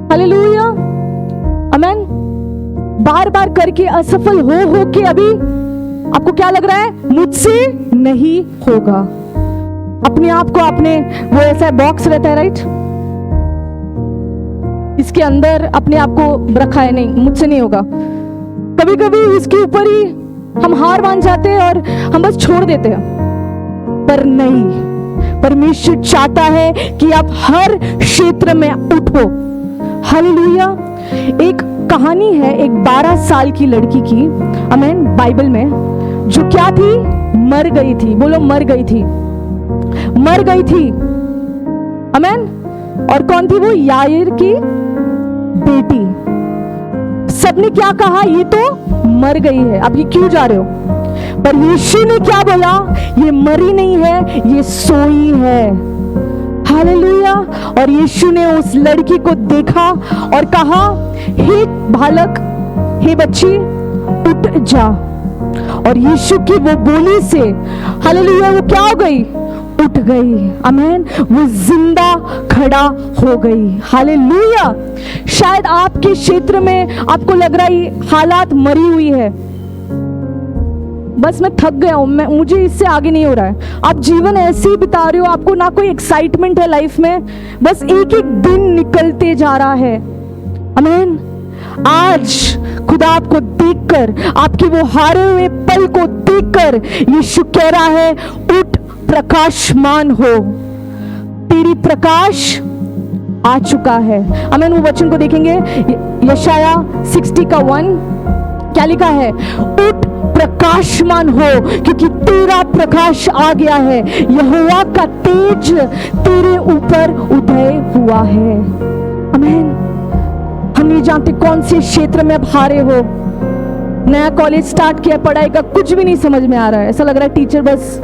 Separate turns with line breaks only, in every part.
Hallelujah, आमेन। बार बार करके असफल हो के अभी आपको क्या लग रहा है, मुझसे नहीं होगा। अपने आप को आपने वो ऐसा बॉक्स रहता है, राइट, इसके अंदर अपने आप को रखा है, नहीं मुझसे नहीं होगा। कभी कभी इसके ऊपर ही हम हार मान जाते हैं और हम बस छोड़ देते हैं, पर नहीं, परमेश्वर चाहता है कि आप हर क्षेत्र में उठो। हालेलुया। एक कहानी है एक 12 साल की लड़की की, आमेन, बाइबल में, जो क्या थी, मर गई थी। बोलो मर गई थी, मर गई थी, आमेन। और कौन थी वो, याईर की बेटी। सबने क्या कहा, ये तो मर गई है, अब ये क्यों जा रहे हो, पर यीशु ने क्या बोला, ये मरी नहीं है, ये सोई है। हालेलुया। और यीशु ने उस लड़की को देखा और कहा, हे बालक, हे बच्ची, उठ जा। और यीशु की वो बोली से, हालेलुया, वो क्या हो गई, उठ गई, आमेन, वो जिंदा खड़ा हो गई। हालेलुया। शायद आपके क्षेत्र में आपको लग रहा है हालात मरी हुई है, बस मैं थक गया हूं, मुझे इससे आगे नहीं हो रहा है। आप जीवन ऐसे ही बिता रहे हो, आपको ना कोई एक्साइटमेंट है लाइफ में, बस एक एक दिन निकलते जा रहा है, आमीन। आज खुदा आपको देखकर, आपके वो हारे हुए पल को देखकर यीशु कह रहा है, उठ, प्रकाशमान हो, तेरी प्रकाश आ चुका है। आमीन। वो वचन को देखेंगे, यशाया 60:1 क्या लिखा है, उठ, प्रकाशमान हो, क्योंकि तेरा प्रकाश आ गया है, यहोवा का तेज तेरे ऊपर उदय हुआ है। आमीन। हम नहीं जानते कौन से क्षेत्र में अब हारे हो, नया कॉलेज स्टार्ट किया, पढ़ाई का कुछ भी नहीं समझ में आ रहा है, ऐसा लग रहा है टीचर बस,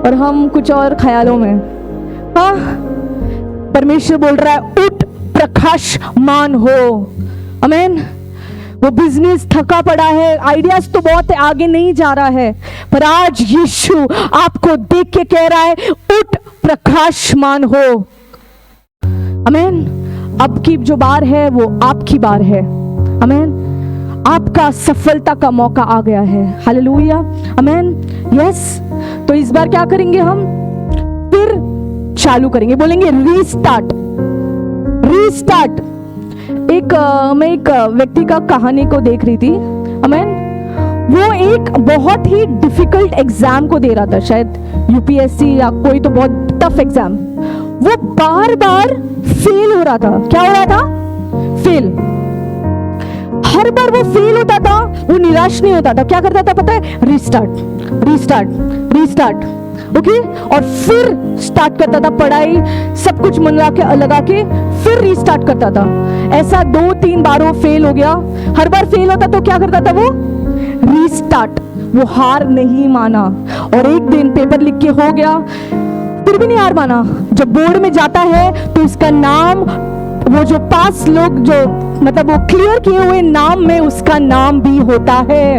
और हम कुछ और ख्यालों में। हाँ, परमेश्वर बोल रहा है, उठ, प्रकाशमान हो, आमीन। वो बिजनेस थका पड़ा है, आइडियाज तो बहुत है, आगे नहीं जा रहा है, पर आज यीशु आपको देख के कह रहा है, उठ, प्रकाशमान हो, आमीन। अब की जो बार है वो आपकी बार है, आमीन। आपका सफलता का मौका आ गया है। हालेलुया, आमीन, यस। तो इस बार क्या करेंगे, हम फिर चालू करेंगे, बोलेंगे रीस्टार्ट, रीस्टार्ट। मैं एक व्यक्ति का कहानी को देख रही थी, आमीन। वो एक बहुत ही डिफिकल्ट एग्जाम को दे रहा था, शायद यूपीएससी या कोई तो बहुत टफ एग्जाम। वो बार बार फेल हो रहा था। क्या हो रहा था, फेल। हर बार वो फेल होता था, वो निराश नहीं होता था, क्या करता था पता है, रीस्टार्ट, रीस्टार्ट, रीस्टार्ट, ओके। और फिर स्टार्ट करता था पढ़ाई, सब कुछ मन लगा के फिर रीस्टार्ट करता था। ऐसा 2-3 बार वो फेल हो गया। हर बार फेल होता तो क्या करता था वो, रीस्टार्ट। वो हार नहीं माना, और एक दिन पेपर लिख के हो गया, फिर भी नहीं हार माना। जब बोर्ड में जाता है तो उसका नाम, वो जो पास लोग जो मतलब वो क्लियर किए हुए नाम में उसका नाम भी होता है।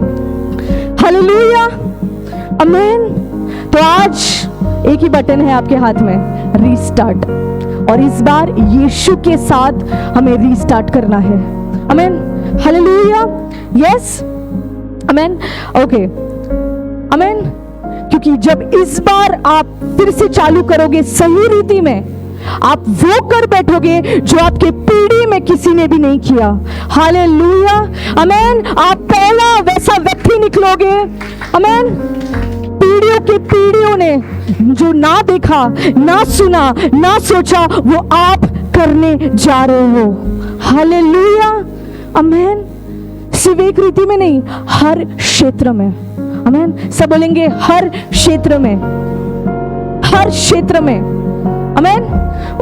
हालेलुया, आमीन। तो आज एक ही बटन है आपके हाथ में, रीस्टार्ट। और इस बार यीशु के साथ हमें रीस्टार्ट करना है, आमीन। हालेलुया, यस, आमीन, ओके, आमीन। क्योंकि जब इस बार आप फिर से चालू करोगे सही रीति में, आप वो कर बैठोगे जो आपके पीढ़ी में किसी ने भी नहीं किया। हालेलुया, आमीन। आप पहला वैसा व्यक्ति निकलोगे, आमीन। पीढ़ियों के पीढ़ियों ने जो ना देखा, ना सुना, ना सोचा, वो आप करने जा रहे हो। हालेलुया, आमीन। सिर्फ एक रीति में नहीं, हर क्षेत्र में, आमीन। सब बोलेंगे हर क्षेत्र में, हर क्षेत्र में, आमीन,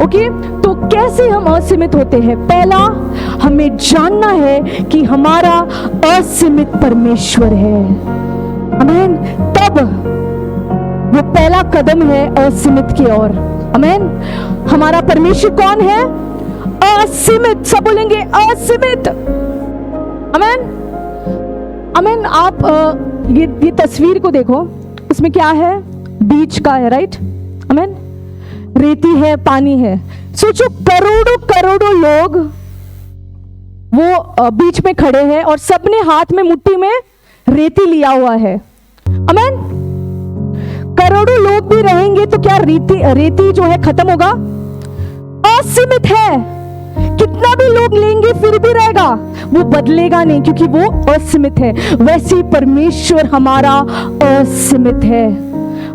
ओके। तो कैसे हम असीमित होते हैं? पहला, हमें जानना है कि हमारा असीमित परमेश्वर है, आमीन। तब वो पहला कदम है असीमित की ओर, आमीन। हमारा परमेश्वर कौन है? असीमित। सब बोलेंगे असीमित, आमीन। आमीन। आप ये तस्वीर को देखो, उसमें क्या है? बीच का है, राइट? आमीन। रेती है, पानी है। सोचो करोड़ों करोड़ों लोग वो बीच में खड़े हैं और सबने हाथ में मुट्ठी में रेती लिया हुआ है। आमीन। करोड़ों लोग भी रहेंगे तो क्या रेती जो है खत्म होगा? असीमित है। कितना भी लोग लेंगे फिर भी रहेगा, वो बदलेगा नहीं, क्योंकि वो असीमित है। वैसे परमेश्वर हमारा असीमित है।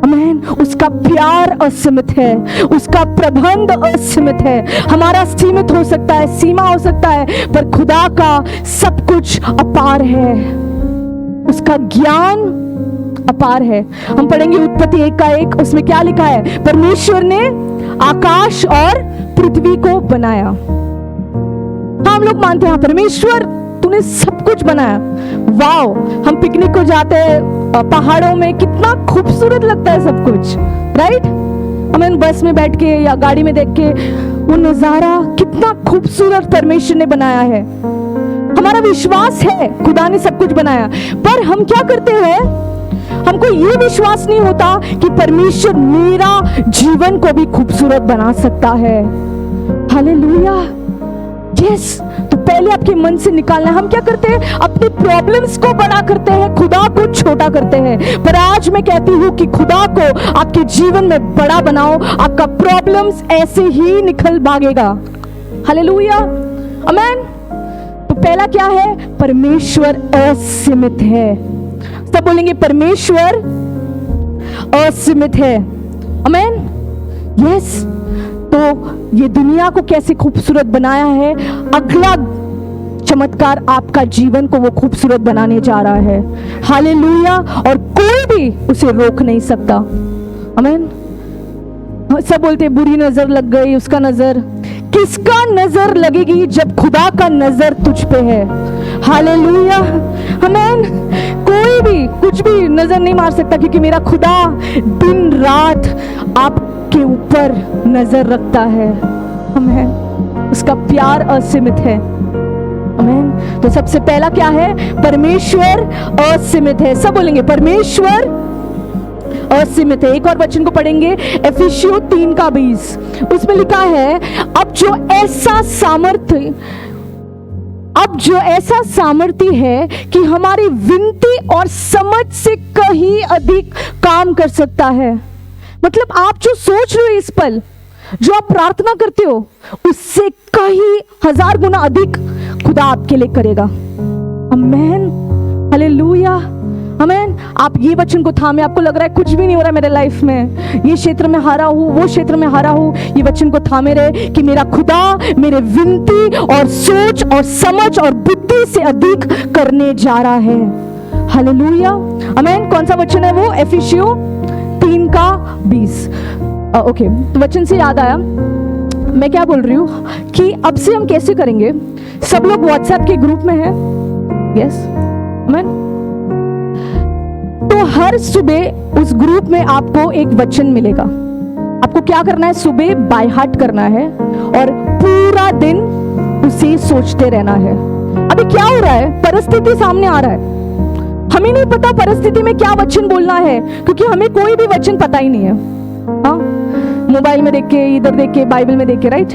आमीन। उसका प्यार असीमित है, उसका प्रबंध असीमित है। हमारा सीमित हो सकता है, सीमा हो सकता है, पर खुदा का सब कुछ अपार है, उसका ज्ञान अपार है। हम पढ़ेंगे उत्पत्ति 1:1, उसमें क्या लिखा है? परमेश्वर ने आकाश और पृथ्वी को बनाया। हम लोग मानते हैं परमेश्वर तूने सब कुछ बनाया, वाओ। हम पिकनिक को जाते हैं पहाड़ों में, कितना खूबसूरत लगता है सब कुछ, राइट? हमें बस में बैठ के या गाड़ी में देख के वो नजारा कितना खूबसूरत परमेश्वर ने बनाया है। हमारा विश्वास है खुदा ने सब कुछ बनाया, पर हम क्या करते हैं? हमको ये विश्वास नहीं होता कि परमेश्वर मेरा जीवन को भी खूबसूरत बना सकता है। हालेलुया। यस। तो पहले आपके मन से निकालना है। हम क्या करते हैं? अपने प्रॉब्लम्स को बड़ा करते हैं, खुदा को छोटा करते हैं। पर आज मैं कहती हूँ कि खुदा को आपके जीवन में बड़ा बनाओ, आपका प्रॉब्लम्स ऐसे ही निकल भागेगा। हालेलुया। आमीन। तो पहला क्या है? परमेश्वर असीमित है। सब बोलेंगे परमेश्वर असीमित है। आमीन। यस। तो ये दुनिया को कैसे खूबसूरत बनाया है, अगला चमत्कार आपका जीवन को वो खूबसूरत बनाने जा रहा है। हालेलुया। और कोई भी उसे रोक नहीं सकता। आमीन। सब बोलते बुरी नजर लग गई, उसका नजर। किसका नजर लगेगी जब खुदा का नजर तुझ पे है? हालेलुया। आमीन। कोई भी कुछ भी नजर नहीं मार सकता, क्योंकि मेरा खुदा दिन रात आपके ऊपर नजर रखता है। आमीन। उसका प्यार असीमित है। आमीन। तो सबसे पहला क्या है? परमेश्वर असीमित है। सब बोलेंगे परमेश्वर असीमित है। एक और वचन को पढ़ेंगे, एफिसियों 3:20। उसमें लिखा है, अब जो ऐसा सामर्थ्य है कि हमारी विनती और समझ से कहीं अधिक काम कर सकता है। मतलब आप जो सोच रहे हो इस पल, जो आप प्रार्थना करते हो, उससे कहीं 1000 गुना अधिक खुदा आपके लिए करेगा। आमीन। हालेलुया। आमीन। आप ये वचन को थामे, आपको लग रहा है कुछ भी नहीं हो रहा है मेरे लाइफ में, ये क्षेत्र में हारा हूं, वो क्षेत्र में हारा हूं, ये वचन को थामे रहे कि मेरा खुदा मेरे विनती और सोच और समझ और बुद्धि से अधिक करने जा रहा है। हालेलुया। आमीन। कौन सा वचन है वो? एफिसियों 3:20। ओके। तो वचन से याद आया, मैं क्या बोल रही हूँ कि अब से हम कैसे करेंगे? सब लोग व्हाट्सएप के ग्रुप में हैं। यस। आमीन। तो हर सुबह उस ग्रुप में आपको एक वचन मिलेगा। आपको क्या करना है? सुबह बाय हार्ट करना है और पूरा दिन उसे सोचते रहना है। अभी क्या हो रहा है? परिस्थिति सामने आ रहा है, हमें नहीं पता परिस्थिति में क्या वचन बोलना है, क्योंकि हमें कोई भी वचन पता ही नहीं है। हाँ, मोबाइल में देख के, इधर देख के, बाइबल में देख के, राइट?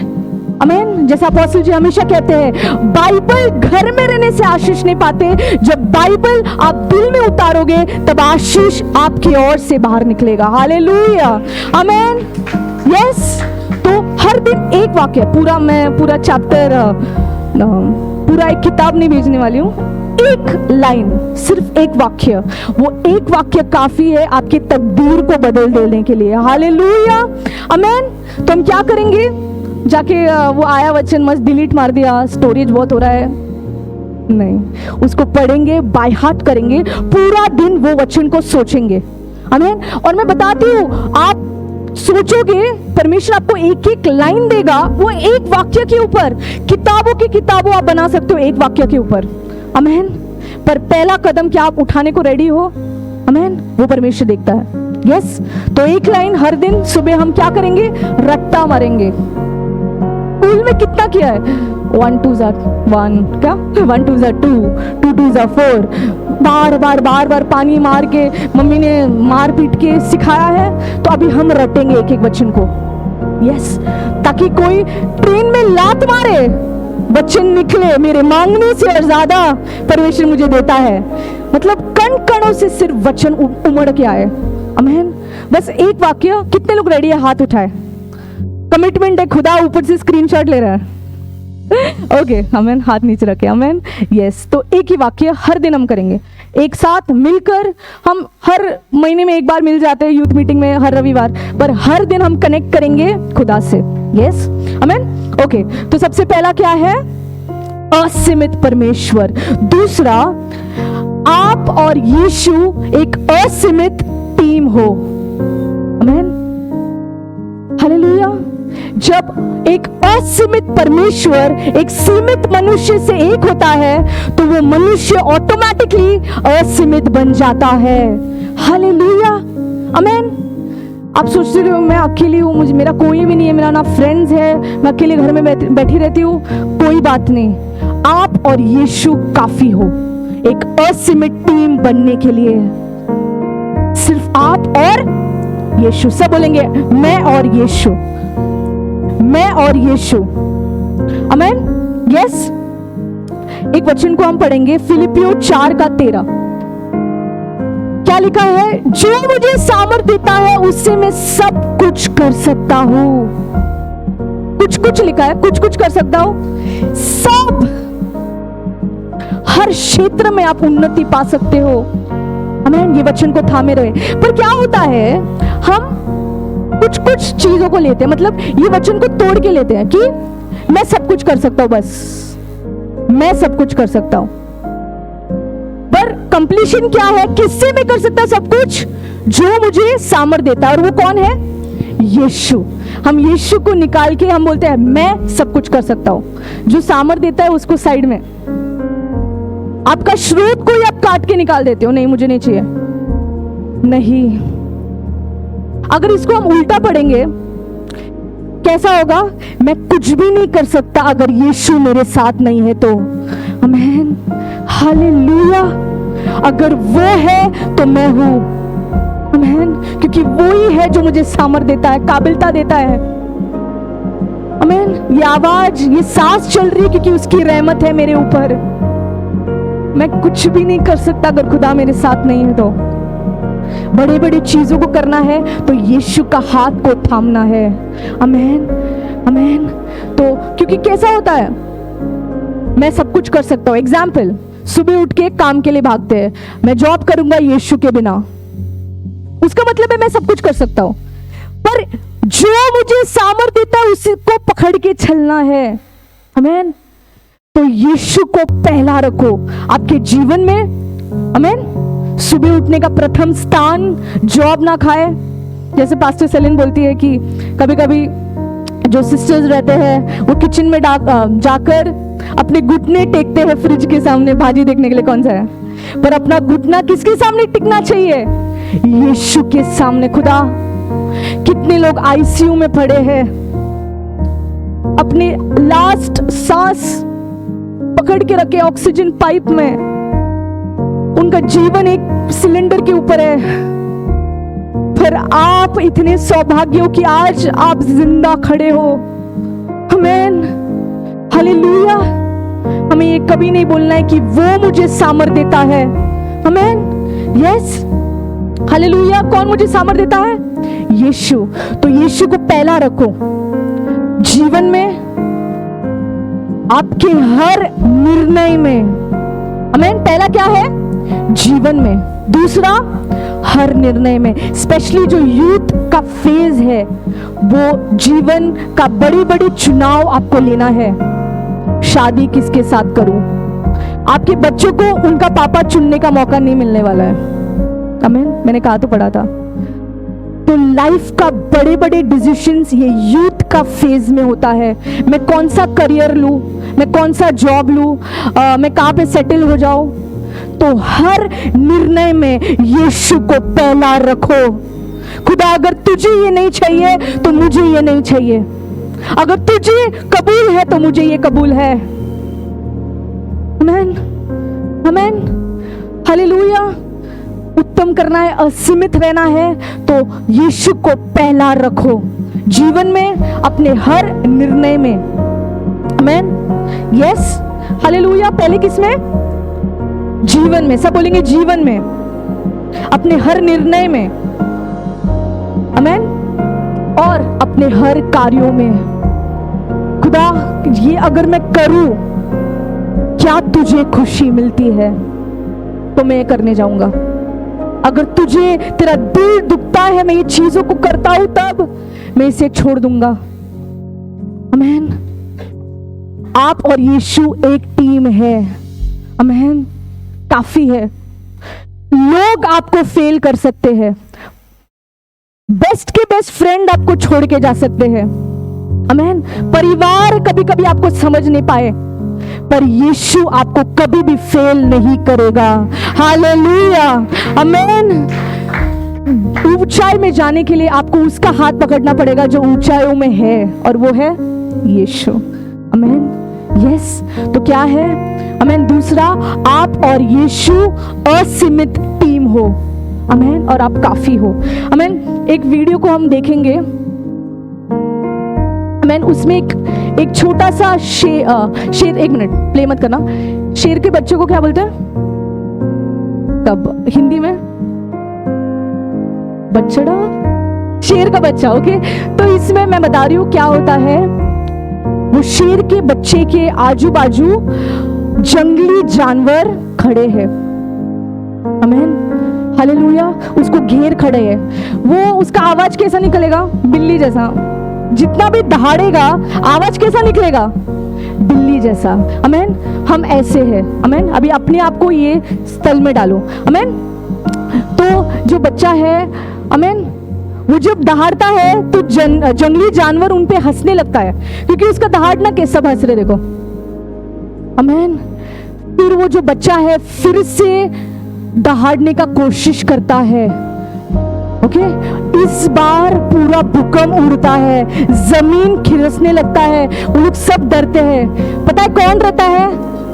आमीन। जैसा अपोस्टल जी हमेशा कहते हैं, बाइबल घर में रहने से आशीष नहीं पाते, जब बाइबल आप दिल में उतारोगे तब आशीष आपकी ओर से बाहर निकलेगा। हालेलुया। आमीन। यस। तो हर दिन एक वाक्य, पूरा चैप्टर, पूरा एक किताब नहीं भेजने वाली हूँ, एक लाइन, सिर्फ एक वाक्य, वो एक वाक्य काफी है आपकी तकदीर को बदल देने के लिए। हालेलुया। आमीन। तो हम क्या करेंगे? जाके वो आया वचन मस्त डिलीट मार दिया, स्टोरेज बहुत हो रहा है, नहीं, उसको पढ़ेंगे, बाय हार्ट करेंगे, पूरा दिन वो वचन को सोचेंगे। आमीन। और मैं बताती हूँ, आप सोचोगे, परमेश्वर आपको एक एक लाइन देगा, वो एक वाक्य के ऊपर, किताबों की किताबों आप बना सकते हो एक वाक्य के ऊपर। आमीन। पर पहला कदम क्या आप उठाने को रेडी हो? आमीन। वो परमेश्वर देखता है। यस। तो एक लाइन हर दिन सुबह हम क्या करेंगे? रट्टा मारेंगे। स्कूल में कितना किया है, 1 2 1 क्या 1 2 2 2 2 4 बार बार पानी मार के मम्मी ने मार पीट के सिखाया है, तो अभी हम रटेंगे एक एक वचन को। यस, ताकि कोई ट्रेन में लात मारे, वचन निकले, मेरे मांगने से और ज्यादा परमेश्वर मुझे देता है। मतलब कण कणों से सिर्फ वचन उमड़ के आए। आमीन। बस एक वाक्य, कितने लोग रेडी है? हाथ उठाए। कमिटमेंट है, खुदा ऊपर से स्क्रीनशॉट ले रहा है। ओके, आमीन। हाथ नीचे रखे। आमीन। यस, तो एक ही वाक्य हर दिन हम करेंगे, एक साथ मिलकर। हम हर महीने में एक बार मिल जाते हैं यूथ मीटिंग में, हर रविवार, पर हर दिन हम कनेक्ट करेंगे खुदा से। यस, आमीन। ओके, तो सबसे पहला क्या है? असीमित परमेश्वर। दूसरा, आप और यीशु एक असीमित टीम हो। आमीन, हालेलुया। जब एक असीमित परमेश्वर एक सीमित मनुष्य से एक होता है, तो वो मनुष्य ऑटोमेटिकली असीमित बन जाता है। हालेलुया, आमीन। आप सोचते हो मैं अकेली हूँ, मुझे मेरा कोई भी नहीं है, मेरा ना फ्रेंड्स है, मैं अकेले घर में बैठी रहती हूँ। कोई बात नहीं, आप और यीशु काफी हो एक असीमित टीम बनने के लिए। सिर्फ आप और यीशु। सब बोलेंगे मैं और यीशु, मैं और यीशु। आमीन। यस, एक वचन को हम पढ़ेंगे, फिलिपियों 4:13। क्या लिखा है? जो मुझे सामर्थ देता है उससे मैं सब कुछ कर सकता हूं। कुछ कुछ लिखा है, कुछ कुछ कर सकता हूं। सब, हर क्षेत्र में आप उन्नति पा सकते हो। आमीन। ये वचन को थामे रहे। पर क्या होता है, हम कुछ कुछ चीजों को लेते हैं, मतलब ये वचन को तोड़ के लेते हैं कि मैं सब कुछ कर सकता हूं, बस मैं सब कुछ कर सकता हूं। पर कंप्लीशन क्या है? किससे मैं कर सकता सब कुछ? जो मुझे सामर्थ देता है। और वो कौन है? यीशु। हम यीशु को निकाल के हम बोलते हैं मैं सब कुछ कर सकता हूं। जो सामर्थ देता है उसको साइड में, आपका स्रोत को ही आप काट के निकाल देते हो। नहीं, मुझे नहीं चाहिए। नहीं, अगर इसको हम उल्टा पढ़ेंगे कैसा होगा? मैं कुछ भी नहीं कर सकता अगर यीशु मेरे साथ नहीं है तो। आमीन, हालेलुया। अगर वो है तो मैं हूं। आमीन, क्योंकि वो ही है जो मुझे सामर्थ देता है, काबिलता देता है। आमीन। ये आवाज, ये सांस चल रही है क्योंकि उसकी रहमत है मेरे ऊपर। मैं कुछ भी नहीं कर सकता अगर खुदा मेरे साथ नहीं है तो। बड़े बड़े चीजों को करना है तो यीशु का हाथ को थामना है। आमीन, आमीन। तो क्योंकि कैसा होता है, मैं सब कुछ कर सकता हूं। एग्जाम्पल, सुबह उठ के काम के लिए भागते हैं, मैं जॉब करूंगा यीशु के बिना, उसका मतलब है मैं सब कुछ कर सकता हूं। पर जो मुझे सामर्थ देता है उसी को पकड़ के चलना है। आमीन। तो यीशु को पहला रखो आपके जीवन में। आमीन। सुबह उठने का प्रथम स्थान, जॉब ना खाए। जैसे पास्टर सेलिन बोलती है कि कभी कभी जो सिस्टर्स रहते हैं वो किचन में जाकर अपने घुटने टेकते हैं फ्रिज के सामने भाजी देखने के लिए कौन सा है, पर अपना घुटना किसके सामने टिकना चाहिए? यीशु के सामने। खुदा, कितने लोग आईसीयू में पड़े हैं, अपने लास्ट सांस पकड़ के रखे ऑक्सीजन पाइप में, उनका जीवन एक सिलेंडर के ऊपर है। पर आप इतने सौभाग्य हो कि आज आप जिंदा खड़े हो। आमीन, हालेलुया। हमें ये कभी नहीं बोलना है कि वो मुझे सामर्थ देता है। आमीन, यस, हालेलुया। कौन मुझे सामर्थ देता है? यीशु। तो यीशु को पहला रखो जीवन में, आपके हर निर्णय में। आमीन। पहला क्या है? जीवन में। दूसरा, हर निर्णय में। स्पेशली जो यूथ का फेज है, वो जीवन का बड़ी बड़ी चुनाव आपको लेना है। शादी किसके साथ करूं? आपके बच्चों को उनका पापा चुनने का मौका नहीं मिलने वाला है। आमीन। मैंने कहा तो पढ़ा था। तो लाइफ का बड़े बड़े डिसीजंस ये यूथ का फेज में होता है। मैं कौन सा करियर लूं, मैं कौन सा जॉब लूं, मैं कहां पे सेटल हो जाऊं। तो हर निर्णय में यीशु को पहला रखो। खुदा, अगर तुझे ये नहीं चाहिए तो मुझे ये नहीं चाहिए। अगर तुझे कबूल है तो मुझे ये कबूल है। आमेन, आमेन, हालेलुया। उत्तम करना है, असीमित रहना है तो यीशु को पहला रखो जीवन में, अपने हर निर्णय में। आमेन, यस, हालेलुया। पहले किसमें? जीवन में। सब बोलेंगे जीवन में, अपने हर निर्णय में। आमेन, और अपने हर कार्यों में। खुदा, ये अगर मैं करूं, क्या तुझे खुशी मिलती है तो मैं करने जाऊंगा। अगर तुझे, तेरा दिल दुखता है मैं ये चीजों को करता हूं, तब मैं इसे छोड़ दूंगा। आमेन। आप और यीशु एक टीम है। आमेन, काफी है। लोग आपको फेल कर सकते हैं, बेस्ट के बेस्ट फ्रेंड आपको छोड़ के जा सकते हैं। आमेन। परिवार कभी कभी आपको समझ नहीं पाए, पर यीशु आपको कभी भी फेल नहीं करेगा। हालेलुया, आमेन। ऊंचाई में जाने के लिए आपको उसका हाथ पकड़ना पड़ेगा जो ऊंचाइयों में है, और वो है यीशु। आमेन, यस। तो क्या है? आमेन। दूसरा, आप और यीशु असीमित टीम हो। आमेन, और आप काफी हो। आमेन। एक वीडियो को हम देखेंगे। आमेन। उसमें एक छोटा सा शेर, एक मिनट प्ले मत करना। शेर के बच्चों को क्या बोलते हैं? कब हिंदी में? बछड़ा, शेर का बच्चा। ओके, तो इसमें मैं बता रही हूं क्या होता है। वो शेर के बच्चे के आजू बाजू जंगली जानवर खड़े हैं। आमेन, हालेलुया। उसको घेर खड़े हैं। वो, उसका आवाज कैसा निकलेगा? बिल्ली जैसा। जितना भी दहाड़ेगा आवाज कैसा निकलेगा? बिल्ली जैसा। आमेन। हम ऐसे हैं। आमेन। अभी अपने आप को ये स्थल में डालो। आमेन। तो जो बच्चा है, आमेन, वो जब दहाड़ता है तो जंगली जानवर उन पे हंसने लगता है, क्योंकि उसका दहाड़ना कैसा हंस रहे, देखो। आमेन। फिर वो जो बच्चा है फिर से दहाड़ने का कोशिश करता है। ओके, इस बार पूरा भूकंप उड़ता है, जमीन खिसकने लगता है, वो लोग सब डरते हैं। पता है कौन रहता है?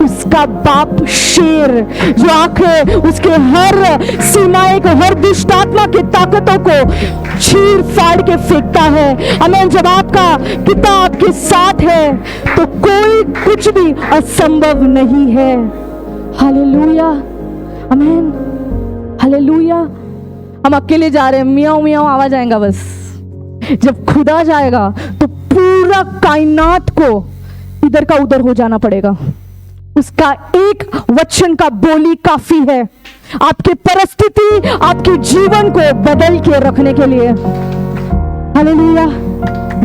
उसका बाप शेर, जो आंखें उसके हर सीमाएं को, हर दुष्ट आत्मा की ताकतों को चीर फाड़ के फेंकता है। आमीन। जब आपका पिता आपके साथ है तो कोई कुछ भी असंभव नहीं है। हालेलुया, आमीन, हालेलुया। हम अकेले जा रहे हैं, मियाँ मियाँ आवाज आएगा बस। जब खुदा जाएगा तो पूरा कायनात को इधर का उधर हो जाना पड़ेगा। उसका एक वचन का बोली काफी है आपके परिस्थिति, आपके जीवन को बदल के रखने के लिए। Hallelujah,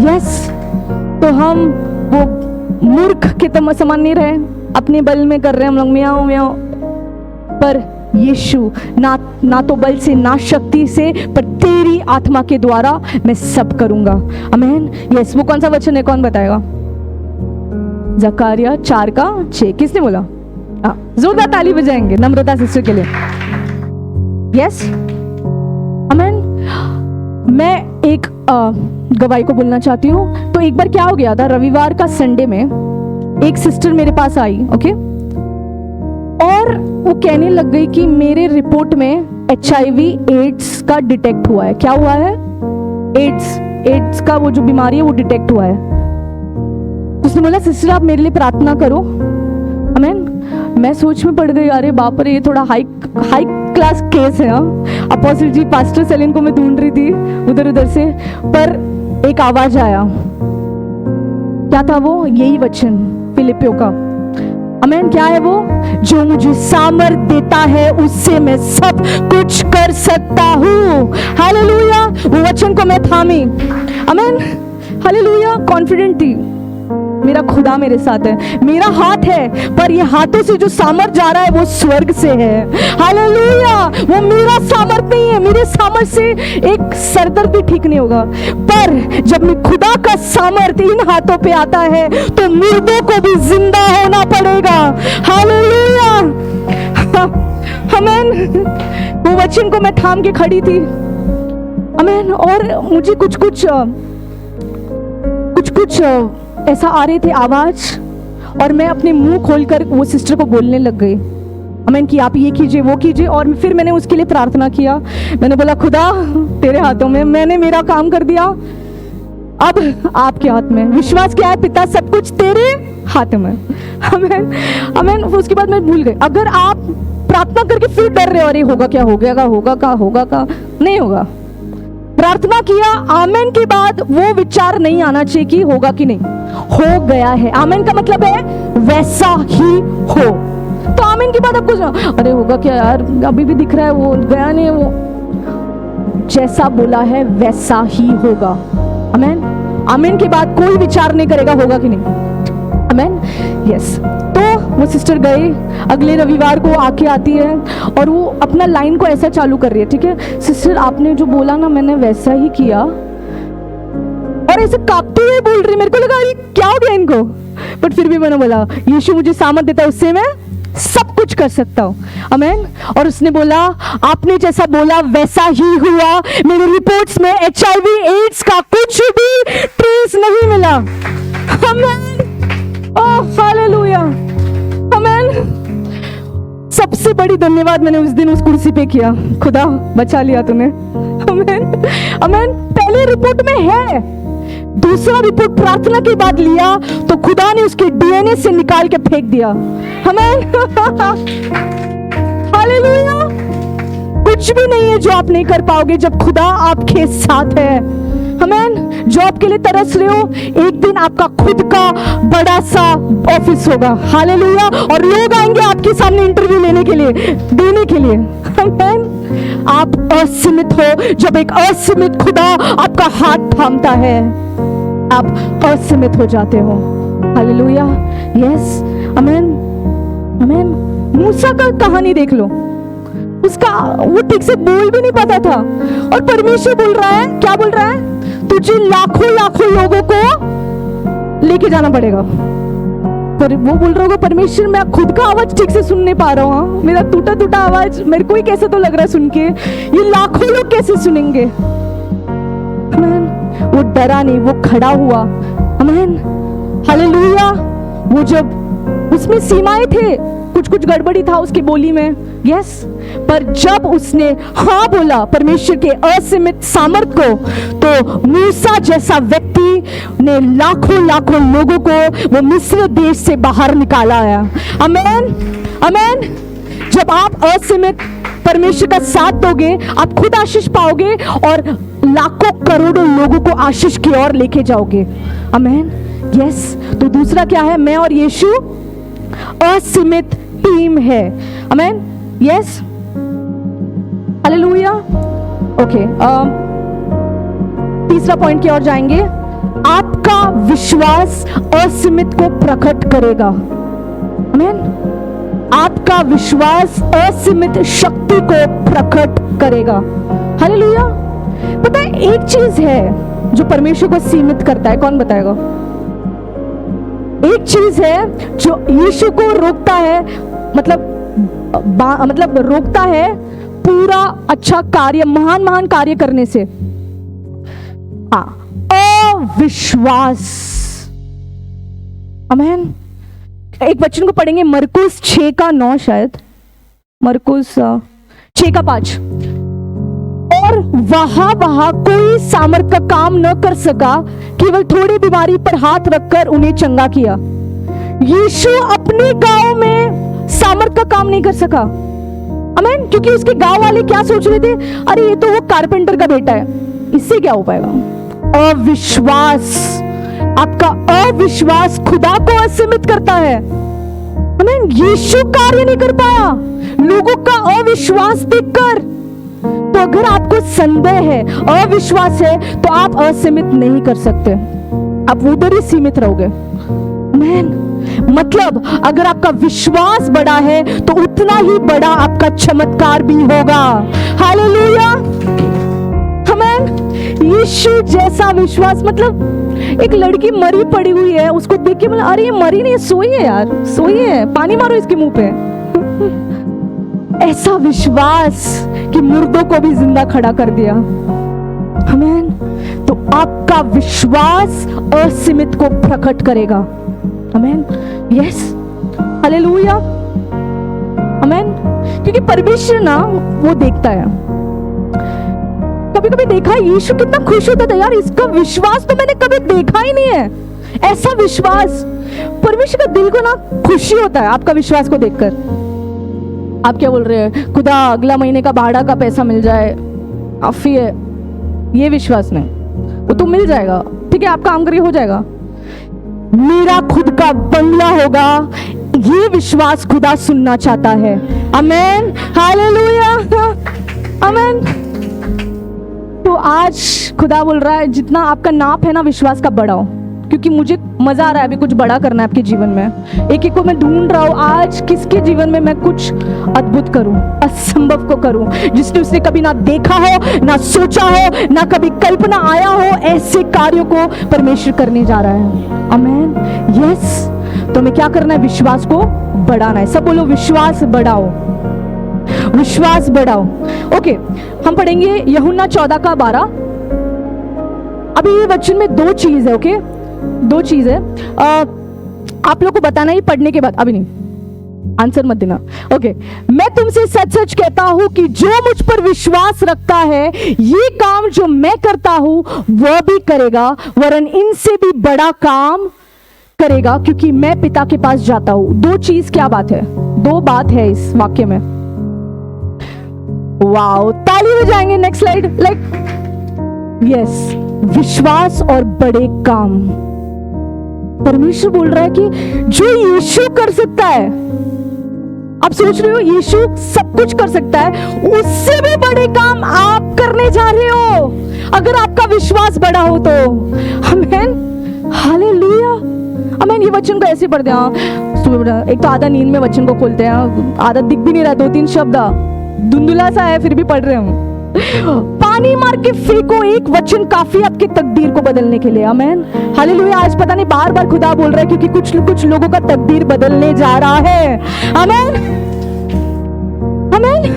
yes. तो हम वो मूर्ख के समान नहीं रहे, अपने बल में कर रहे हैं हम लोग मियाँ मियाँ, पर यीशु ना तो बल से ना शक्ति से, पर तेरी आत्मा के द्वारा मैं सब करूंगा। आमीन। यस। वो कौन सा वचन है, कौन बताएगा? जकारिया 4:6। किसने बोला? जोरदार ताली बजाएंगे नम्रता सिस्टर के लिए। यस, आमीन। मैं एक गवाही को बोलना चाहती हूँ। तो एक बार क्या हो गया था, रविवार का संडे में एक सिस्टर मेरे पास आई, ओके, और वो कहने लग गई कि मेरे रिपोर्ट में HIV एड्स का डिटेक्ट हुआ है। क्या हुआ है? एड्स का वो जो बीमारी है वो डिटेक्ट हुआ है। उसने बोला सिस्टर आप मेरे लिए प्रार्थना करो। आमीन। मैं सोच में पड़ गई, अरे बाप रे, ये थोड़ा हाई क्लास केस है। अपोस्टल जी, पास्टर सेलिन को मैं ढूंढ रही थी उधर उधर से, पर एक आवाज आया। क्या था वो? यही वचन फिलिपियों का। आमीन। क्या है वो? जो मुझे सामर्थ देता है उससे मैं सब कुछ कर सकता हूँ। हालेलुया। वो वचन को मैं थामी। आमीन। हालेलुया। कॉन्फिडेंट थी, मेरा खुदा मेरे साथ है, मेरा हाथ है, पर ये हाथों से जो सामर्थ जा रहा है वो स्वर्ग से है। हालेलुया। वो मेरा सामर्थ नहीं है, मेरे सामर्थ से एक सरदर्द भी ठीक नहीं होगा, पर जब मैं खुदा का सामर्थ इन हाथों पे आता है तो मुर्दों को भी जिंदा होना पड़ेगा। हालेलुया, आमीन। वो वचन को मैं थाम के खड़ी थी। आमीन। और मुझे कुछ कुछ ऐसा आ रही थी आवाज, और मैं अपने मुंह खोलकर वो सिस्टर को बोलने लग गई, आमीन, कि आप ये कीजिए वो कीजिए। और फिर मैंने उसके लिए प्रार्थना किया। मैंने बोला, खुदा तेरे हाथों में, मैंने मेरा काम कर दिया, अब आपके हाथ में। विश्वास क्या है पिता, सब कुछ तेरे हाथ में। आमीन आमीन। उसके बाद मैं भूल गई। अगर आप प्रार्थना करके फिर डर रहे हो, अरे होगा क्या, होगा का नहीं होगा। प्रार्थना किया, आमीन के बाद वो विचार नहीं आना चाहिए कि होगा कि नहीं, हो गया है। आमीन का मतलब है वैसा ही हो। तो आमीन के बाद आपको अरे होगा क्या यार, अभी भी दिख रहा है वो गया नहीं, वो जैसा बोला है वैसा ही होगा। आमीन। आमीन के बाद कोई विचार नहीं करेगा होगा कि नहीं। आमीन। यस। तो वो सिस्टर गई, अगले रविवार को आके आती है और वो अपना लाइन को ऐसा चालू कर रही है, ठीक है सिस्टर आपने जो बोला ना मैंने वैसा ही किया, और ऐसे कांपते हुए बोल रही। मेरे को लगा ये क्या हो गया इनको, बट फिर भी मैंने बोला यीशु मुझे सामर्थ देता है, उससे मैं सब कुछ कर सकता हूँ। आमीन। और उसने बोला आपने जैसा बोला वैसा ही हुआ, मेरे रिपोर्ट्स में HIV एड्स का कुछ भी ट्रेस नहीं मिला। आमीन। Oh hallelujah. आमीन। सबसे बड़ी धन्यवाद मैंने उस दिन उस कुर्सी पे किया, खुदा बचा लिया तूने। आमीन आमीन। पहले रिपोर्ट में है, दूसरा रिपोर्ट प्रार्थना के बाद लिया तो खुदा ने उसके DNA से निकाल के फेंक दिया। आमीन। हालेलुया। कुछ भी नहीं है जो आप नहीं कर पाओगे जब खुदा आपके साथ है। आमीन। जॉब के लिए तरस रहे हो, एक दिन आपका खुद का बड़ा सा ऑफिस होगा। हालेलुया। और लोग आएंगे आपके सामने इंटरव्यू लेने के लिए, देने के लिए। आमीन। आप असीमित हो जब एक असीमित खुदा आपका हाथ थामता है, आप असीमित हो जाते हो। हालेलुया। यस। आमीन आमीन। मूसा का कहानी देख लो, उसका वो ठीक से बोल भी नहीं पाता था, और परमेश्वर बोल रहा है, क्या बोल रहा है, तुझे लाखों लाखों लोगों को लेके जाना पड़ेगा। पर वो बोल रहा होगा परमेश्वर मैं खुद का आवाज ठीक से सुन नहीं पा रहा हूँ, मेरा टूटा टूटा आवाज मेरे को ही कैसे तो लग रहा है सुन के, ये लाखों लोग कैसे सुनेंगे। आमीन। वो डरा नहीं, वो खड़ा हुआ। आमीन। हालेलुया। वो जब उसमें सीमाएं थे, कुछ कुछ गड़बड़ी था उसकी बोली में, यस, पर जब उसने हाँ बोला परमेश्वर के असीमित सामर्थ को, तो मूसा जैसा व्यक्ति ने लाखों लाखों लोगों को वो मिस्र देश से बाहर निकाला है। आमीन आमीन। जब आप असीमित परमेश्वर का साथ दोगे, आप खुद आशीष पाओगे और लाखों करोड़ों लोगों को आशीष की ओर लेके जाओगे। आमीन। यस। तो दूसरा क्या है, मैं और यीशु असीमित टीम है। आमीन। यस। हालेलुया। ओके, तीसरा पॉइंट की ओर जाएंगे। आपका विश्वास असीमित को प्रकट करेगा। आमीन। आपका विश्वास असीमित शक्ति को प्रकट करेगा। हालेलुया। पता है एक चीज है जो परमेश्वर को सीमित करता है, कौन बताएगा? एक चीज है जो यीशु को रोकता है, मतलब रोकता है पूरा अच्छा कार्य, महान महान कार्य करने से। हाँ, अविश्वास। आमीन। एक वचन को पढ़ेंगे, मरकुस 6:9, शायद मरकुस 6:5। और वहां कोई सामर्थ का काम न कर सका, केवल थोड़ी बीमारी पर हाथ रखकर उन्हें चंगा किया। यीशु अपने गांव में सामर्थ का काम नहीं कर सका। आमीन। क्योंकि उसके गांव वाले क्या सोच रहे थे, अरे ये तो वो कारपेंटर का बेटा है, इससे क्या हो पाएगा। अविश्वास, आपका अविश्वास खुदा को असीमित करता है। आमीन। यीशु कार्य नहीं कर पाया लोगों का अविश्वास देखकर। तो अगर आपको संदेह है, अविश्वास है, तो आप असीमित नहीं कर सकते, आप उधर ही सीमित रहोगे। आमीन। मतलब अगर आपका विश्वास बड़ा है तो उतना ही बड़ा आपका चमत्कार भी होगा। हालेलुया। आमीन। यीशु जैसा विश्वास, मतलब एक लड़की मरी पड़ी हुई है, उसको देख के बोला अरे ये मरी नहीं, सोई है यार, सोई है, पानी मारो इसके मुंह पे। ऐसा विश्वास कि मुर्दों को भी जिंदा खड़ा कर दिया। आमीन। तो आपका विश्वास असीमित को प्रकट करेगा। आमेन, यस, हालेलुया, आमेन। क्योंकि परमेश्वर ना वो देखता है। कभी कभी देखा है यीशु कितना खुश होता था, यार इसका विश्वास तो मैंने कभी देखा ही नहीं है। ऐसा विश्वास, परमेश्वर का दिल को ना खुशी होता है आपका विश्वास को देखकर। आप क्या बोल रहे हैं, खुदा अगला महीने का भाड़ा का पैसा मिल जाए काफी है, ये विश्वास नहीं, वो तो मिल जाएगा, ठीक है, आप काम करिए हो जाएगा। मेरा खुद का बंगला होगा, ये विश्वास खुदा सुनना चाहता है। आमेन, हालेलुया, आमेन। तो आज खुदा बोल रहा है जितना आपका नाप है ना विश्वास का बढ़ाओ, क्योंकि मुझे मजा आ रहा है अभी कुछ बड़ा करना है आपके जीवन में। एक एक को मैं ढूंढ रहा हूँ आज किसके जीवन में मैं कुछ अद्भुत करूं, असंभव को करूं, जिसने उसने कभी ना देखा हो, ना सोचा हो, ना कभी कल्पना आया हो, ऐसे कार्यों को परमेश्वर करने जा रहा है। आमेन, यस। तो हमें क्या करना है, विश्वास को बढ़ाना है। सब बोलो विश्वास बढ़ाओ, विश्वास बढ़ाओ। ओके, हम पढ़ेंगे यूहन्ना 14:12। अभी ये वचन में दो चीज है, ओके, दो चीज है। आप लोग को बताना ही पढ़ने के बाद, अभी नहीं, आंसर मत देना, ओके। मैं तुमसे सच सच कहता हूं कि जो मुझ पर विश्वास रखता है, ये काम जो मैं करता हूं वह भी करेगा, वरन इनसे भी बड़ा काम करेगा, क्योंकि मैं पिता के पास जाता हूं। दो चीज, क्या बात है, दो बात है इस वाक्य में। वाओ, ताली हो जाएंगे। नेक्स्ट स्लाइड, लाइक यस, विश्वास और बड़े काम। परमेश्वर बोल रहा है कि जो यीशु कर सकता है, आप सोच रहे हो यीशु सब कुछ कर सकता है, उससे भी बड़े काम आप करने जा रहे हो, अगर आपका विश्वास बड़ा हो तो। आमेन, हालेलुया, आमेन। ये वचन को ऐसे पढ़ते हैं, एक तो आधा नींद में वचन को खोलते हैं, आधा दिख भी नहीं रहा, 2-3 शब्द धुंधुला सा है, फिर भी पढ़ रहे हम। पानी मार के फेंको एक वचन काफी आपकी तकदीर को बदलने के लिए। आमेन, हालेलुया। आज पता नहीं बार बार खुदा बोल रहा है, क्योंकि कुछ लोगों का तकदीर बदलने जा रहा है। आमेन, आमेन।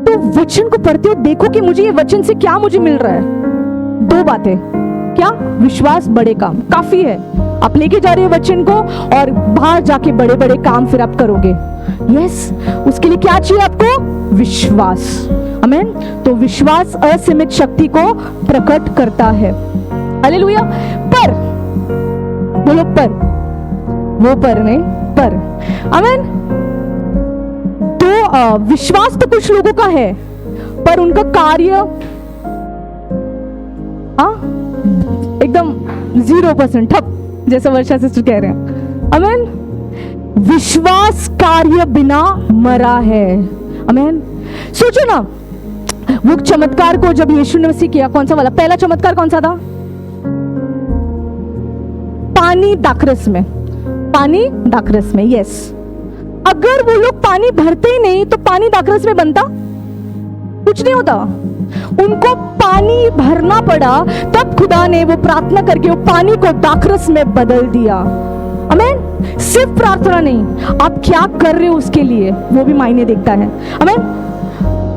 तो वचन को पढ़ते हो, देखो कि मुझे ये वचन से क्या मुझे मिल रहा है। दो बातें, क्या, विश्वास, बड़े काम, काफी है। आप लेके जा रहे हो वचन को और बाहर जाके बड़े बड़े काम फिर आप करोगे। यस, उसके लिए क्या चाहिए आपको, विश्वास। आमेन। तो विश्वास असीमित शक्ति को प्रकट करता है। हालेलुया। पर बोलो, पर, वो पर नहीं, पर। आमेन। तो विश्वास तो कुछ लोगों का है, पर उनका कार्य एकदम 0%, ठप, जैसा वर्षा सिस्टर कह रहे हैं। आमेन। विश्वास कार्य बिना मरा है। आमेन। सोचो ना, वो चमत्कार को जब यीशु ने मसीह किया, कौन सा वाला, पहला चमत्कार कौन सा था, पानी दाखरस में, पानी दाखरस में, यस। अगर वो लोग पानी भरते ही नहीं तो पानी दाखरस में बनता कुछ नहीं होता, उनको पानी भरना पड़ा, तब खुदा ने वो प्रार्थना करके वो पानी को दाखरस में बदल दिया। आमेन। सिर्फ प्रार्थना नहीं, आप क्या कर रहे हो उसके लिए वो भी मायने देखता है। आमेन।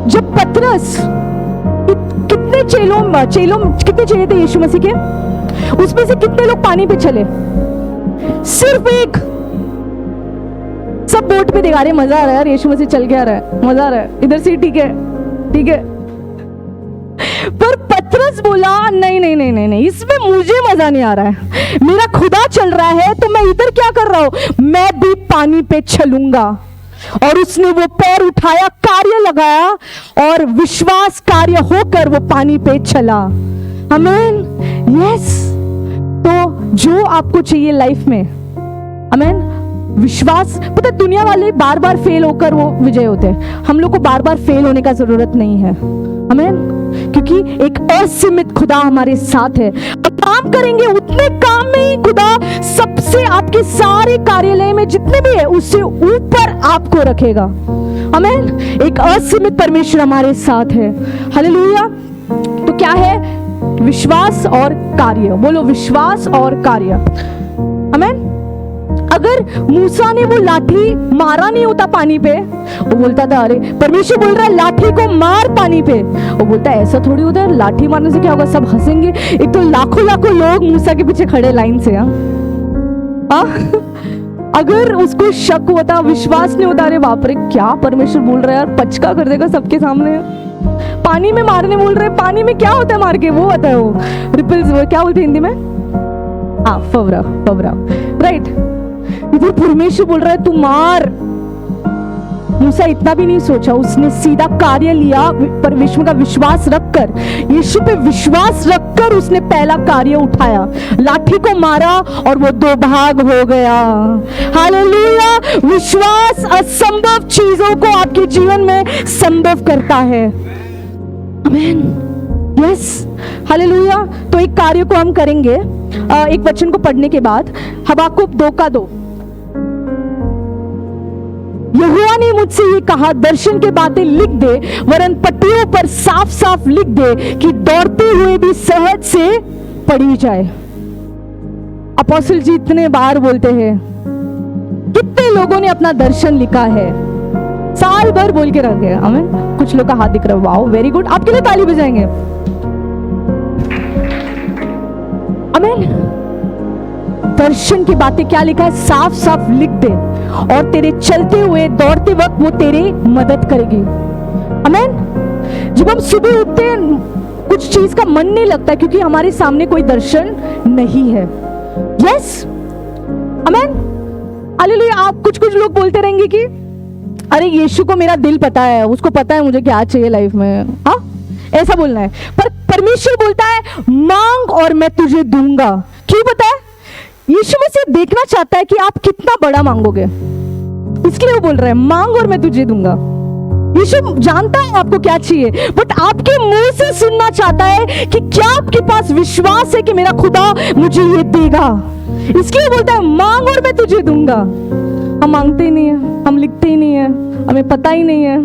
जब पतरस, कितने चेलों कितने चेले थे यीशु मसीह के, उसमें से कितने लोग पानी पे चले, सिर्फ एक। सब बोट पे दिखा रहे, मजा आ रहा है यार, यीशु मसीह चल के आ रहा है, मजा आ रहा है, इधर से ठीक है, ठीक है। पर पतरस बोला नहीं नहीं नहीं नहीं नहीं, इसमें मुझे मजा नहीं आ रहा है, मेरा खुदा चल रहा है तो मैं इधर क्या कर रहा हूं, मैं भी पानी पे चलूंगा। और उसने वो पैर उठाया, कार्य लगाया, और विश्वास कार्य होकर वो पानी पे चला। आमेन, यस। तो जो आपको चाहिए लाइफ में, आमेन, विश्वास। पता है दुनिया वाले बार बार फेल होकर वो विजय होते हैं, हम लोग को बार बार फेल होने का जरूरत नहीं है। आमेन। क्योंकि एक असीमित खुदा हमारे साथ है, काम करेंगे उतने काम में ही खुदा सबसे, आपके सारे कार्यालय में जितने भी है उससे ऊपर आपको रखेगा। आमेन। एक असीमित परमेश्वर हमारे साथ है। हालेलुया। तो क्या है, विश्वास और कार्य। बोलो, विश्वास और कार्य। आमेन। अगर मूसा ने वो लाठी मारा नहीं होता पानी पे, वो बोलता था अरे परमेश्वर बोल रहा है लाठी को मार पानी पे, वो बोलता है ऐसा थोड़ी होता है, लाठी मारने से क्या होगा, सब हंसेंगे। एक तो लाखों लाखों लोग मूसा के पीछे खड़े लाइन से। अगर उसको शक होता, विश्वास नहीं होता, अरे बाप रे क्या परमेश्वर बोल रहा है यार, पचका कर देगा सबके सामने, पानी में मारने बोल रहे, पानी में क्या होता है मार के, वो होता है वो रिपल्स, वो क्या बोलते हैं हिंदी में, हाँ फवरा, फवरा, राइट। इधर परमेश्वर बोल रहा है तू मार। मूसा इतना भी नहीं सोचा, उसने सीधा कार्य लिया, परमेश्वर का विश्वास रखकर, यीशु पे विश्वास रखकर उसने पहला कार्य उठाया, लाठी को मारा और वो दो भाग हो गया। हालेलुया। विश्वास असंभव चीजों को आपके जीवन में संभव करता है। आमीन, यस, हालेलुया। तो एक कार्य को हम करेंगे, एक वचन को पढ़ने के बाद, हबाकुक 2:2, यहोवा ने मुझसे ये कहा, दर्शन के बातें लिख दे, वरन पट्टियों पर साफ साफ लिख दे कि दौड़ते हुए भी सहज से पढ़ी जाए। अपोस्टल जी इतने बार बोलते हैं, कितने लोगों ने अपना दर्शन लिखा है, साल भर बोल के रख गए। आमीन। कुछ लोग का हाथ दिख रहा है, वाओ वेरी गुड, आपके लिए ताली बजाएंगे। आमीन। दर्शन की बातें क्या लिखा है, साफ साफ लिख दे, और तेरे चलते हुए दौड़ते वक्त वो तेरे मदद करेगी। आमीन। जब हम सुबह उठते हैं, कुछ चीज का मन नहीं लगता क्योंकि हमारे सामने कोई दर्शन नहीं है। यस, आमीन, हालेलुया। आप कुछ लोग बोलते रहेंगे कि अरे यीशु को मेरा दिल पता है, उसको पता है मुझे क्या चाहिए लाइफ में, हाँ ऐसा बोलना है। पर परमेश्वर बोलता है मांग और मैं तुझे दूंगा। क्यों पता है? यीशु मसीह देखना चाहता है कि आप कितना बड़ा मांगोगे, इसलिए वो बोल रहा है मांग और मैं तुझे दूंगा। यीशु जानता है आपको क्या चाहिए, बट आपके मुंह से सुनना चाहता है कि क्या आपके पास विश्वास है कि मेरा खुदा मुझे ये देगा। इसलिए बोलता है मांग और मैं तुझे दूंगा। हम मांगते ही नहीं है, हम लिखते ही नहीं है, हमें पता ही नहीं है,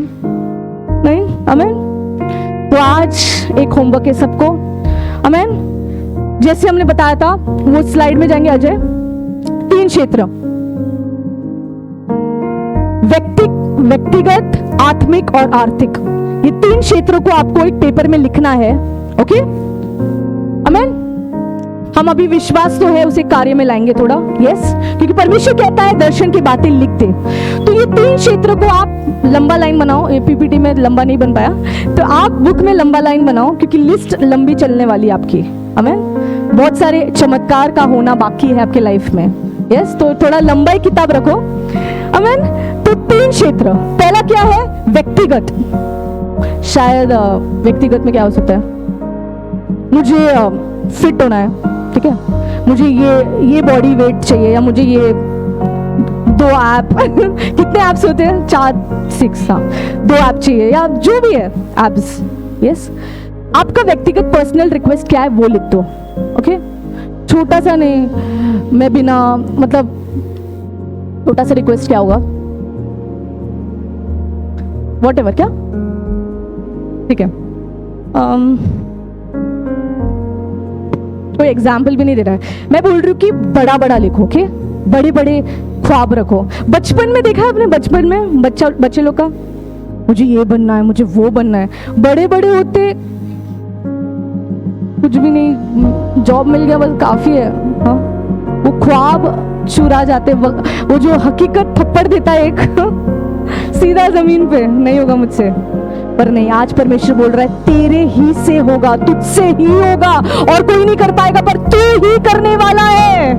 नहीं। आमीन। तो आज एक होमवर्क है सबको। आमीन। जैसे हमने बताया था, वो स्लाइड में जाएंगे अजय, 3 क्षेत्र, व्यक्तिगत, आत्मिक और आर्थिक। ये 3 क्षेत्रों को आपको एक पेपर में लिखना है। ओके, आमीन। हम अभी विश्वास तो है, उसे कार्य में लाएंगे थोड़ा। यस, क्योंकि परमेश्वर कहता है दर्शन की बातें लिख दे। तो ये 3 क्षेत्रों को आप लंबा लाइन बनाओ। ये पीपीटी में लंबा नहीं बन पाया, तो आप बुक में लंबा लाइन बनाओ, क्योंकि लिस्ट लंबी चलने वाली है आपकी। आमीन। बहुत सारे चमत्कार का होना बाकी है आपके लाइफ में। यस, तो थोड़ा लंबा ही किताब रखो। आमीन। तो 3 क्षेत्र, पहला क्या है? व्यक्तिगत। शायद व्यक्तिगत में क्या हो सकता है? मुझे फिट होना है, ठीक है, मुझे ये बॉडी वेट चाहिए, या मुझे ये 2 ऐप कितने ऐप्स होते हैं? 4, 6, हाँ, 2 ऐप चाहिए, या जो भी है ऐप्स। यस, आपका व्यक्तिगत पर्सनल रिक्वेस्ट क्या है वो लिख दो। ओके, छोटा सा नहीं, मैं बिना मतलब छोटा सा रिक्वेस्ट क्या होगा, व्हाटएवर, क्या, ठीक है। कोई एग्जाम्पल भी नहीं दे रहा है, मैं बोल रही हूँ कि बड़ा बड़ा लिखो। ओके, बड़े बड़े ख्वाब रखो। बचपन में देखा है आपने, बचपन में बच्चे लोग का, मुझे ये बनना है, मुझे वो बनना है। बड़े बड़े होते कुछ भी नहीं, जॉब मिल गया बस काफी है। हाँ, वो ख्वाब चुरा जाते, वो जो हकीकत थप्पड़ देता है एक सीधा जमीन पे, नहीं होगा मुझसे। पर नहीं, आज परमेश्वर बोल रहा है तेरे ही से होगा, तुझसे ही होगा, और कोई नहीं कर पाएगा, पर तू ही करने वाला है।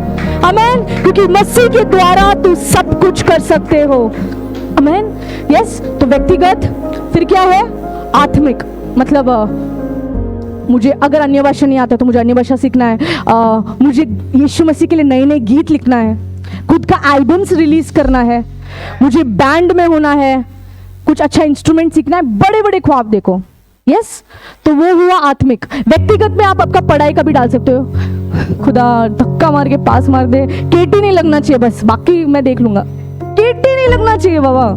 आमीन। क्योंकि मसीह के द्वारा तू सब कुछ कर सकते हो। आमीन। यस, तो व्यक्तिगत, फिर क्या है? आत्मिक, मतलब मुझे अगर अन्य भाषा नहीं आता तो मुझे अन्य भाषा सीखना है, मुझे यीशु मसीह के लिए नए नए गीत लिखना है, खुद का एल्बम्स रिलीज करना है, मुझे बैंड में होना है, कुछ अच्छा इंस्ट्रूमेंट सीखना है, बड़े बड़े ख्वाब देखो। यस, तो वो हुआ आत्मिक। व्यक्तिगत में आप आपका पढ़ाई का भी डाल सकते हो, खुदा धक्का मार के पास मार दे, केटी नहीं लगना चाहिए, बस बाकी मैं देख लूंगा, केटी नहीं लगना चाहिए बाबा।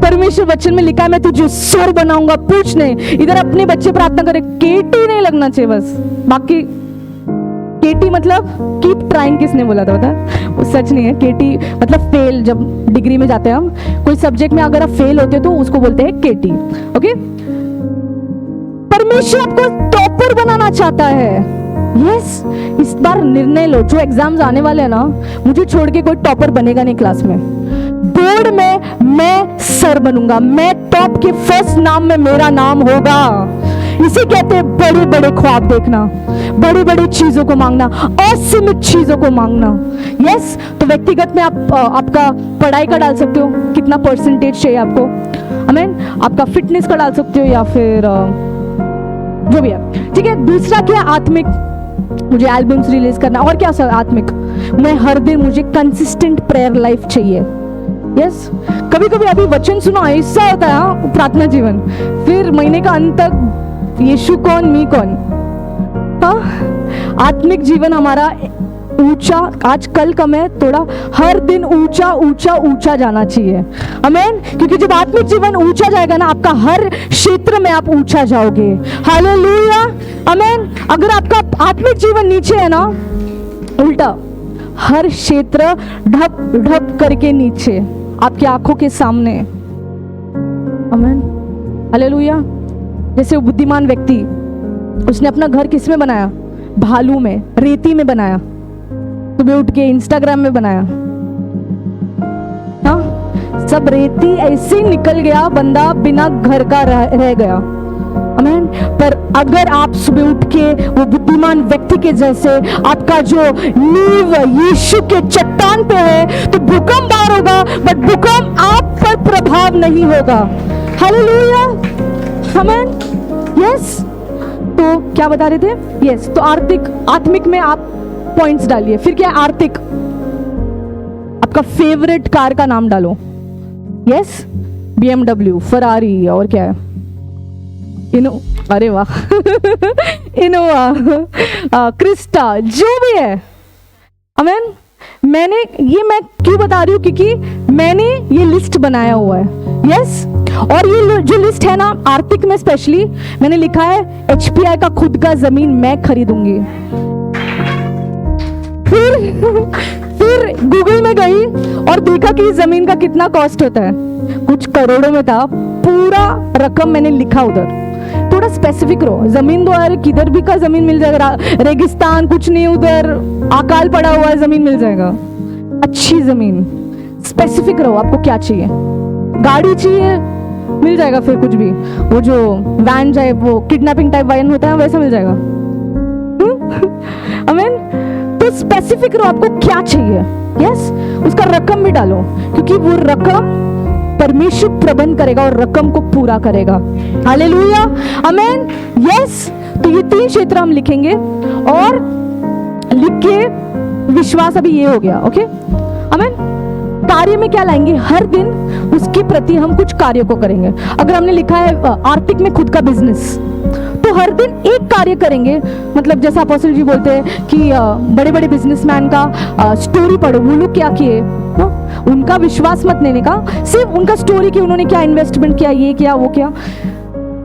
परमेश्वर वचन में लिखा है मैं तुझे सर बनाऊंगा, पूछ नहीं। इधर अपने बच्चे प्रार्थना करे, केटी नहीं लगना चाहिए बस, बाकी केटी मतलब कीप ट्राइंग, किसने बोला था बता? वो सच नहीं है। केटी मतलब फेल, जब डिग्री में जाते हैं हम कोई सब्जेक्ट में अगर आप फेल होते हो तो उसको बोलते हैं केटी। ओके, परमेश्वर आपको टॉपर बनाना चाहता है। यस, इस बार निर्णय लो, जो एग्जाम्स आने वाले हैं ना, मुझे छोड़ के कोई टॉपर बनेगा नहीं क्लास में। बोर्ड में मैं सर बनूंगा, मैं टॉप के फर्स्ट नाम में मेरा नाम होगा। इसे कहते हैं बड़े बड़े ख्वाब देखना, बड़ी बड़ी चीजों को मांगना, असीमित चीजों को मांगना। यस, तो व्यक्तिगत में आप आपका पढ़ाई का डाल सकते हो, कितना परसेंटेज चाहिए आपको, आमीन। आपका फिटनेस का डाल सकते हो, या फिर जो भी है, ठीक है। दूसरा क्या? आत्मिक, मुझे एल्बम्स रिलीज करना। और क्या सर? आत्मिक, मैं हर दिन, मुझे कंसिस्टेंट प्रेयर लाइफ चाहिए। यस, कभी कभी अभी वचन सुनो, ऐसा होता है प्रार्थना जीवन, फिर महीने का अंत तक यीशु कौन, मी कौन। हाँ, आत्मिक जीवन हमारा ऊंचा, आज कल कम है थोड़ा, हर दिन ऊंचा ऊंचा ऊंचा जाना चाहिए, आमीन। क्योंकि जब आत्मिक जीवन ऊंचा जाएगा ना, आपका हर क्षेत्र में आप ऊंचा जाओगे। हालेलुया, आमीन। अगर आपका आत्मिक जीवन नीचे है ना, उल्टा हर क्षेत्र ढप ढप करके नीचे, आपकी आंखों के सामने, आमीन। हालेलुया। जैसे वो बुद्धिमान व्यक्ति, उसने अपना घर किस में बनाया? भालू में, रेती में बनाया, सुबह उठ के इंस्टाग्राम में बनाया। हाँ, सब रेती ऐसे ही निकल गया, बंदा बिना घर का रह गया, आमीन। पर अगर आप सुबह उठ के वो बुद्धिमान व्यक्ति के जैसे, आपका जो नींव यीशु के चट्टान पे है, तो भूकंप बाहर होगा, बट भूकंप आप पर प्रभाव नहीं होगा। हालेलुया, आमीन। यस, तो क्या बता रहे थे? यस, तो आत्मिक में आप पॉइंट्स डालिए। फिर क्या? आर्थिक, आपका फेवरेट कार का नाम डालो। यस, BMW, फरारी, और क्या है? अरे वाह इनोवा, क्रिस्टा, जो भी है, आमीन। मैं क्यों बता रही हूँ? क्योंकि मैंने ये लिस्ट बनाया हुआ है। यस, और ये जो लिस्ट है ना, आर्थिक में स्पेशली मैंने लिखा है HPI का खुद का जमीन मैं खरीदूंगी। फिर गूगल में गई और देखा कि जमीन का कितना कॉस्ट होता है, कुछ करोड़ों में था। पूरा रकम मैंने लिखा उधर। थोड़ा स्पेसिफिक रहो, जमीन दो यार, किधर भी का जमीन मिल जाएगा, रेगिस्तान कुछ नहीं, उधर अकाल पड़ा हुआ है, जमीन मिल जाएगा, अच्छी जमीन। स्पेसिफिक रहो, आपको क्या चाहिए? गाड़ी चाहिए, मिल जाएगा। फिर कुछ भी, वो जो वैन जाए, वो किडनैपिंग टाइप वैन होता है, वैसा मिल जाएगा, आमीन। तो स्पेसिफिक रहो, आपको क्या चाहिए। यस, उसका रकम भी डालो, क्योंकि वो रकम परमेश्वर प्रबंध करेगा और रकम को पूरा करेगा। हालेलुया, आमीन। यस, तो ये 3 क्षेत्र हम लिखेंगे, और लिख के विश्वास अभी ये हो गया, ओके, आमीन। कार्य में क्या लाएंगे? हर दिन उसके प्रति हम कुछ कार्यों को करेंगे। अगर हमने लिखा है आर्थिक में खुद का बिजनेस, तो हर दिन एक कार्य करेंगे। मतलब जैसा अपोस्टल जी बोलते हैं कि बड़े बड़े बिजनेसमैन का स्टोरी पढ़ो, वो लोग क्या किए, उनका विश्वास मत लेने का, सिर्फ उनका स्टोरी की उन्होंने क्या इन्वेस्टमेंट किया, ये किया, वो किया।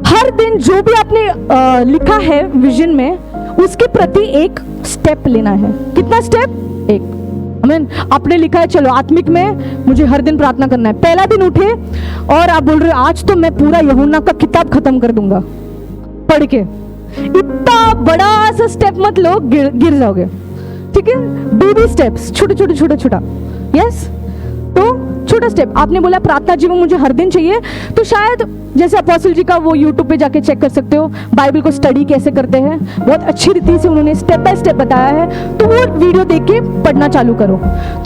हर दिन जो भी आपने लिखा है विजन में, उसके प्रति एक स्टेप लेना है। कितना स्टेप? एक, आमीन। आपने लिखा है चलो आत्मिक में मुझे हर दिन प्रार्थना करना है। पहला दिन उठे और आप बोल रहे हो आज तो मैं पूरा यूहन्ना का किताब खत्म कर दूंगा पढ़ के। इतना बड़ा सा स्टेप मत लो, गिर जाओगे, ठीक है। बेबी स्टेप्स, छोटे छोटे छोटे छोटा। यस, तो छोटा स्टेप। आपने बोला प्रार्थना जीवन मुझे हर दिन चाहिए, तो शायद जैसे अपोस्टल जी का वो यूट्यूब पे जाके चेक कर सकते हो, बाइबल को स्टडी कैसे करते हैं, बहुत अच्छी रीति से उन्होंने स्टेप बाय स्टेप बताया है, तो वो वीडियो देख के पढ़ना चालू करो।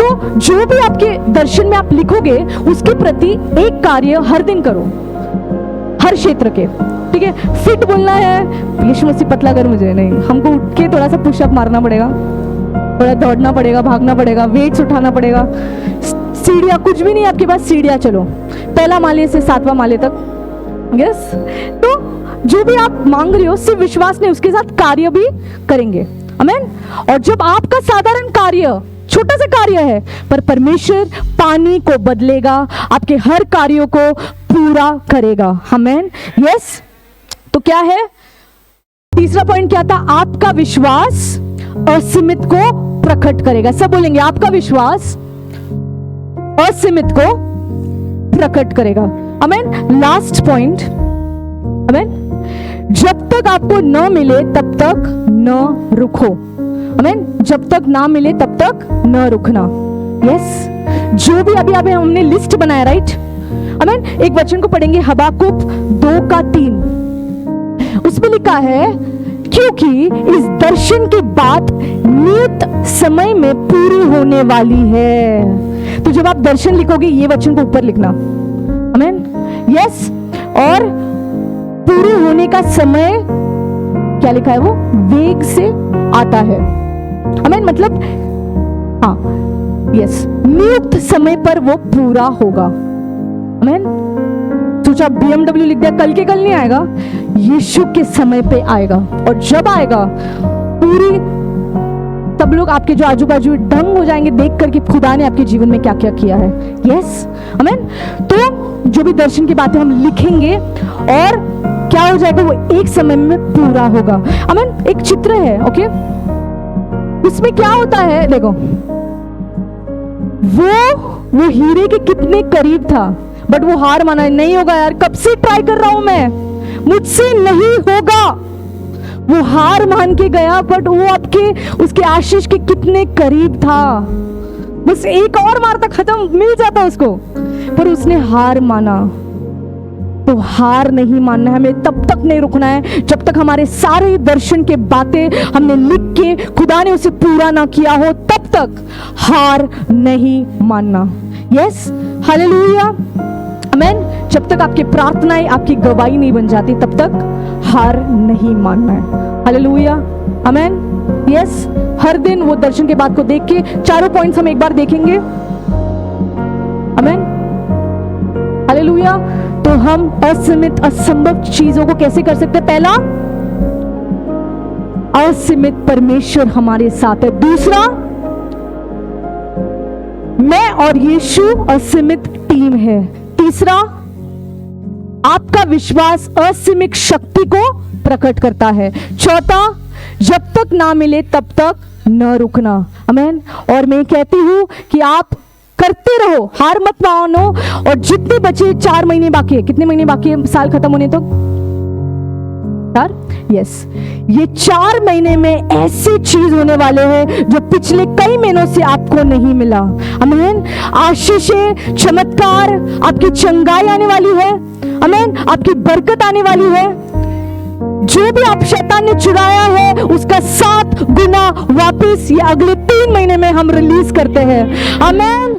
तो जो भी आपके दर्शन में आप लिखोगे, उसके प्रति एक कार्य हर दिन करो, हर क्षेत्र के, ठीक है। फिट बोलना है, यीशु मसीह पतला कर मुझे, नहीं, हमको उठ के थोड़ा सा पुशअप मारना पड़ेगा, थोड़ा दौड़ना पड़ेगा, भागना पड़ेगा, वेट्स उठाना पड़ेगा, सीढ़ियाँ, कुछ भी नहीं आपके पास, सीढ़ियाँ चलो, पहला माले से 7वां माले तक। यस, तो जो भी आप मांग रहे हो सिर्फ विश्वास नहीं, उसके साथ कार्य भी करेंगे, आमीन। और जब आपका साधारण कार्य, छोटा सा कार्य है, पर परमेश्वर पानी को बदलेगा, आपके हर कार्यों को पूरा करेगा, आमीन। यस, तो क्या है तीसरा पॉइंट? क्या था? आपका विश्वास असीमित को प्रकट करेगा। सब बोलेंगे आपका विश्वास असीमित को प्रकट करेगा। आमीन। लास्ट पॉइंट, आमीन, जब तक आपको न मिले तब तक न रुको। आमीन। जब तक ना मिले तब तक न रुकना। यस, जो भी अभी हमने लिस्ट बनाया, राइट। आमीन। एक वचन को पढ़ेंगे, हबाकुक 2:3। उसमें लिखा है, क्योंकि इस दर्शन की बात नियत समय में पूरी होने वाली है। तो जब आप दर्शन लिखोगे ये वचन को ऊपर लिखना। आमीन। यस, और पूरी होने का समय क्या लिखा है, वो वेग से आता है। आमीन। मतलब हाँ, यस, नियुक्त समय पर वो पूरा होगा। आमीन। सोचा BMW लिख दिया, कल के कल नहीं आएगा, यीशु के समय पे आएगा। और जब आएगा पूरी, तब लोग आपके जो आजू बाजू दंग हो जाएंगे देख कर कि खुदा ने आपके जीवन में क्या क्या किया है। यस, आमीन। तो जो भी दर्शन की बातें हम लिखेंगे और क्या हो जाएगा, वो एक समय में पूरा होगा। आमीन। एक चित्र है, ओके, उसमें क्या होता है, देखो, वो हीरे के कितने करीब था, बट वो हार माना, नहीं होगा यार, कब से ट्राई कर रहा हूं मैं, मुझसे नहीं होगा। वो हार मान के गया, बट वो आपके उसके आशीष के कितने करीब था, बस एक और मारता खत्म, मिल जाता उसको, पर उसने हार माना। तो हार नहीं मानना है हमें, तब तक नहीं रुकना है जब तक हमारे सारे दर्शन के बातें हमने लिख के खुदा ने उसे पूरा ना किया हो, तब तक हार नहीं मानना। यस, हालेलुया, आमीन। जब तक आपकी प्रार्थनाएं आपकी गवाही नहीं बन जाती तब तक हार नहीं मानना है। हालेलुया, आमीन। यस, हर दिन वो दर्शन के बाद को देख के चारों पॉइंट्स हम एक बार देखेंगे। आमीन, हालेलुया। तो हम असीमित असंभव चीजों को कैसे कर सकते हैं? पहला, असीमित परमेश्वर हमारे साथ है। दूसरा, मैं और यीशु असीमित टीम है। तीसरा, आपका विश्वास असीमित शक्ति को प्रकट करता है। चौथा, जब तक ना मिले तब तक न रुकना। आमीन। और मैं कहती हूं कि आप करते रहो, हार मत मानो। और जितने बचे 4 महीने बाकी है, कितने महीने बाकी है साल खत्म होने तक? 4। यस, ये 4 महीने में ऐसी चीज होने वाले हैं जो पिछले कई महीनों से आपको नहीं मिला। आमीन। आशीषें, चमत्कार, आपकी चंगाई आने वाली है। आमीन। आपकी बरकत आने वाली है। जो भी आप शैतान ने चुराया है उसका 7 गुना वापस ये अगले 3 महीने में हम रिलीज करते हैं। आमीन।